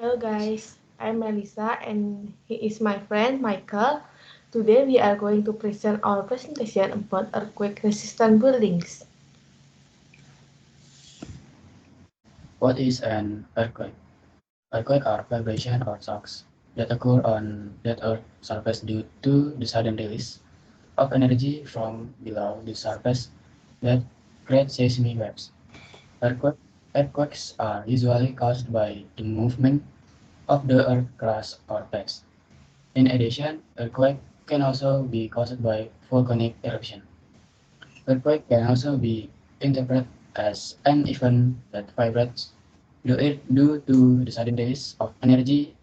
Hello guys, I'm Melissa and he is my friend Michael. Today we are going to present our presentation about earthquake resistant buildings. What is an earthquake? Earthquakes are vibrations or shocks that occur on the Earth's surface due to the sudden release of energy from below the surface that creates seismic waves. Earthquake, Earthquakes are usually caused by the movement of the Earth's crust or plates. In addition, earthquake can also be caused by volcanic eruption. Earthquake can also be interpreted as an event that vibrates due to the sudden release of energy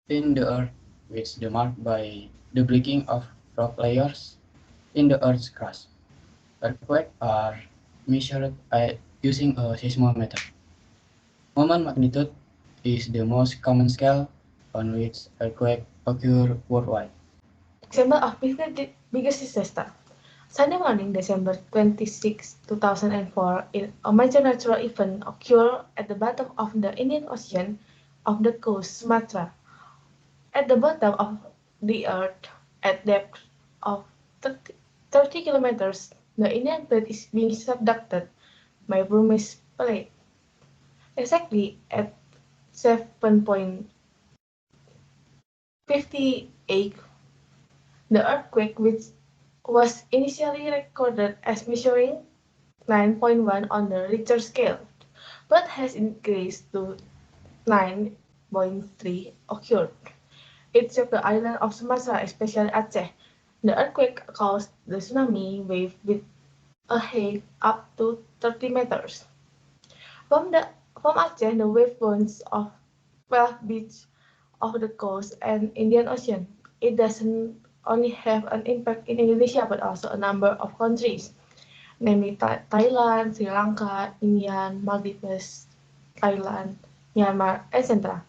in the earth, which is marked by the breaking of rock layers in the earth's crust. Earthquakes are measured using a seismometer. Moment magnitude is the most common scale on which earthquakes occur worldwide. Example of biggest disaster. Sunday morning, December 26, 2004, a major natural event occurred at the bottom of the Indian Ocean off the coast Sumatra. At the bottom of the earth, at depth of 30 kilometers, the Indian plate is being subducted by Burmese plate. Exactly at 7.58, the earthquake, which was initially recorded as measuring 9.1 on the Richter scale, but has increased to 9.3, occurred. It shook the island of Sumatra, especially Aceh. The earthquake caused the tsunami wave with a height up to 30 meters. From the from Aceh, the wave bounds of 12 beaches off the coast and Indian Ocean. It doesn't only have an impact in Indonesia but also a number of countries, namely Thailand, Sri Lanka, India, Maldives, Thailand, Myanmar, etc.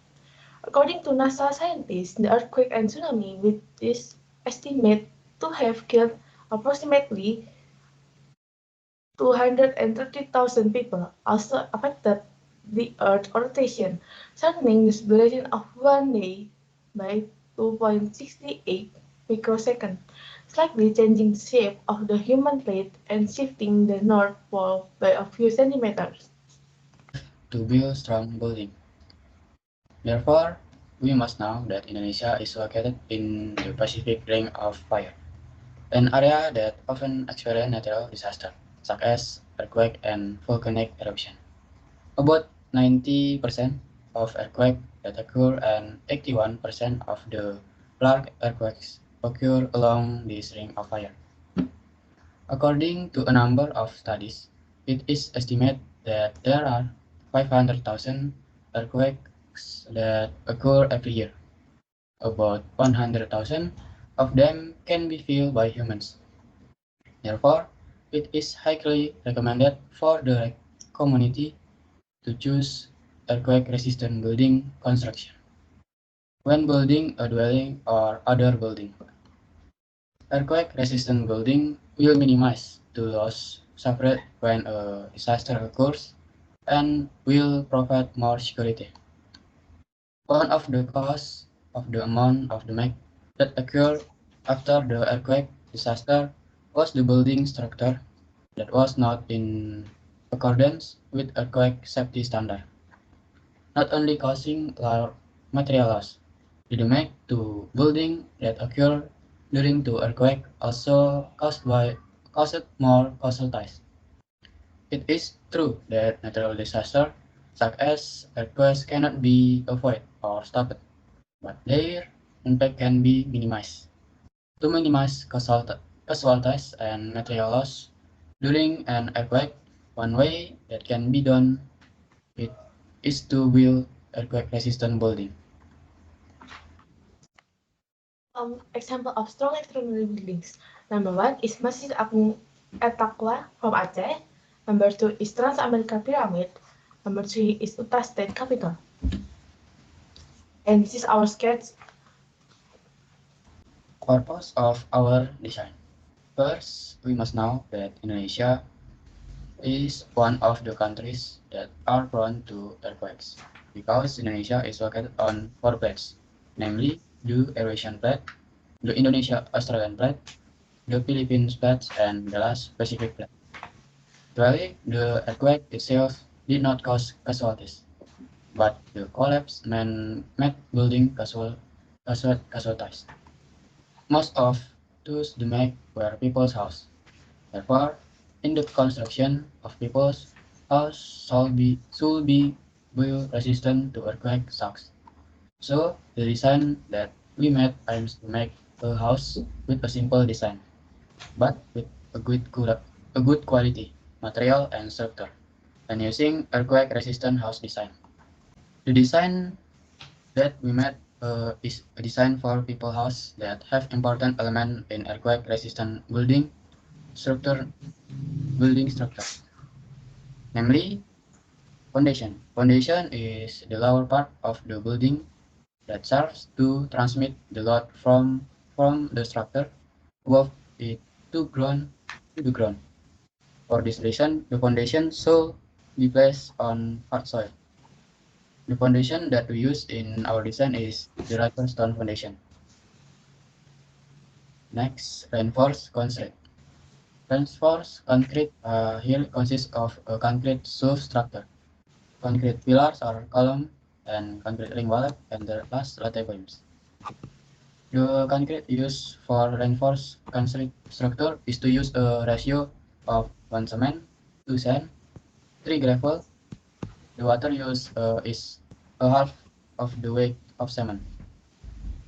According to NASA scientists, the earthquake and tsunami, which is estimated to have killed approximately 230,000 people, also affected the Earth's rotation, shortening the duration of one day by 2.68 microseconds, slightly changing the shape of the human plate and shifting the North Pole by a few centimeters. To build strong building. Therefore, we must know that Indonesia is located in the Pacific Ring of Fire, an area that often experiences natural disasters, such as earthquake and volcanic eruption. About 90% of earthquakes that occur and 81% of the large earthquakes occur along this ring of fire. According to a number of studies, it is estimated that there are 500,000 earthquakes that occur every year. About 100,000 of them can be felt by humans. Therefore, it is highly recommended for the community to choose earthquake-resistant building construction when building a dwelling or other building. Earthquake-resistant building will minimize the loss suffered when a disaster occurs and will provide more security. One of the causes of the amount of damage that occurred after the earthquake disaster was the building structure that was not in accordance with earthquake safety standard, not only causing material loss. The damage to building that occurred during the earthquake also caused more casualties. It is true that natural disasters such as earthquakes cannot be avoided or stopped, but their impact can be minimized. To minimize casualties and material loss during an earthquake, one way that can be done it is to build earthquake-resistant building. Example of strong extraordinary buildings. Number one is Masjid Agung At-Taqwa from Aceh. Number two is Trans America Pyramid. Number three is Utah State Capitol. And this is our sketch. Purpose of our design. First, we must know that Indonesia is one of the countries that are prone to earthquakes. because Indonesia is located on 4 plates, namely the Eurasian plate, the Indonesia-Australian plate, the Philippines plate, and the last Pacific plate. Actually, the earthquake itself did not cause casualties, but the collapse made building casualties. Most of those damage were people's house. Therefore, in the construction of people's house should be build resistant to earthquake shocks. So the design that we made aims to make a house with a simple design, but with a good quality material and structure, and using earthquake resistant house design. The design that we made is a design for people house that have important element in earthquake resistant structure building structure, namely foundation. Foundation is the lower part of the building that serves to transmit the load from the structure above it to the ground. For this reason, the foundation should be placed on hard soil. The foundation that we use in our design is the Riper stone foundation. Next, reinforced concrete. Reinforced concrete here consists of a concrete substructure, concrete pillars or column, and concrete ring wall and the last latte beams. The concrete used for reinforced concrete structure is to use a ratio of 1 cement, 2 sand, 3 gravel. The water used is a half of the weight of cement.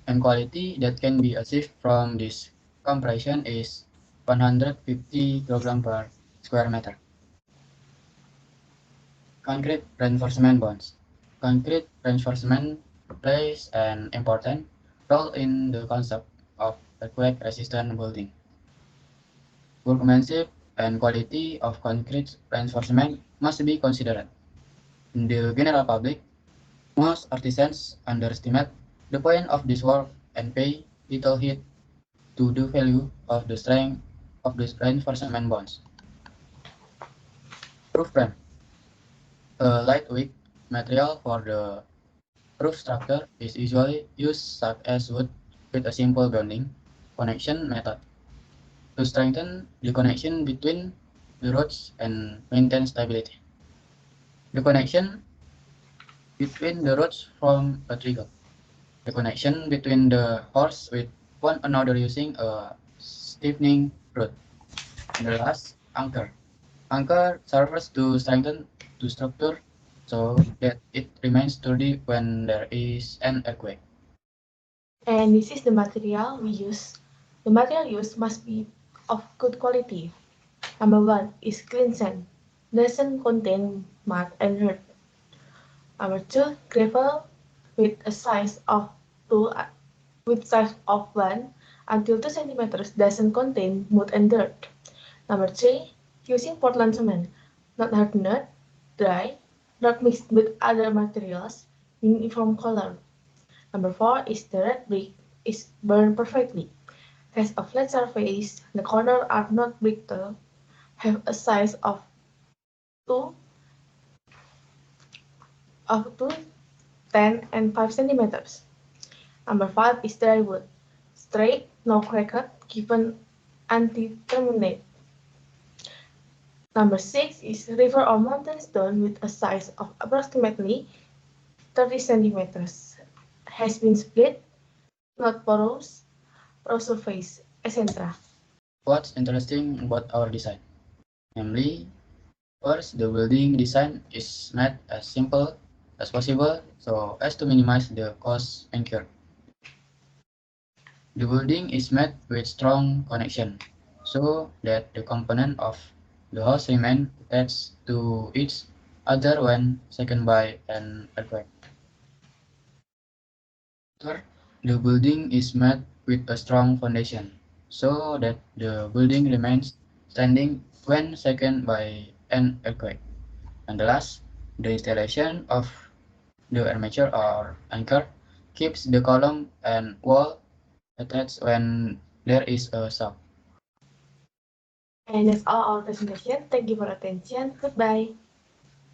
And quality that can be achieved from this compression is 150 kg per square meter. Concrete reinforcement bonds. Concrete reinforcement plays an important role in the concept of earthquake-resistant building. Workmanship and quality of concrete reinforcement must be considered. In the general public, most artisans underestimate the point of this work and pay little heed to the value of the strength of the reinforcement bonds. Roof frame. A lightweight material for the roof structure is usually used such as wood with a simple bonding connection method to strengthen the connection between the rods and maintain stability. The connection between the rods from a trigger. The connection between the horse with one another using a stiffening rod. And the last, anchor. Anchor serves to strengthen the structure so that it remains sturdy when there is an earthquake. And this is the material we use. The material used must be of good quality. Number 1 is clean sand. Doesn't contain mud and dirt. Number 2, gravel with a size of 2 with size of 1 until 2 centimeters doesn't contain mud and dirt. Number 3, using Portland cement, not hardened, dry, not mixed with other materials, uniform color. Number 4 is the red brick is burned perfectly, has a flat surface, the corners are not brittle, have a size of 2 of 2, 10, and 5 centimeters. Number 5 is dry wood, straight, no cracked, given anti-terminate. Number 6 is river or mountain stone with a size of approximately 30 centimeters. Has been split, not porous, porous surface, etc. What's interesting about our design? Namely, first, the building design is made as simple as possible so as to minimize the cost incurred. The building is made with strong connection so that the component of the house remain attached to each other when shaken by an earthquake. Third, the building is made with a strong foundation so that the building remains standing when shaken by an earthquake. And the last, the installation of the armature or anchor keeps the column and wall attached when there is a shock. And that's all our presentation. Thank you for attention. Goodbye.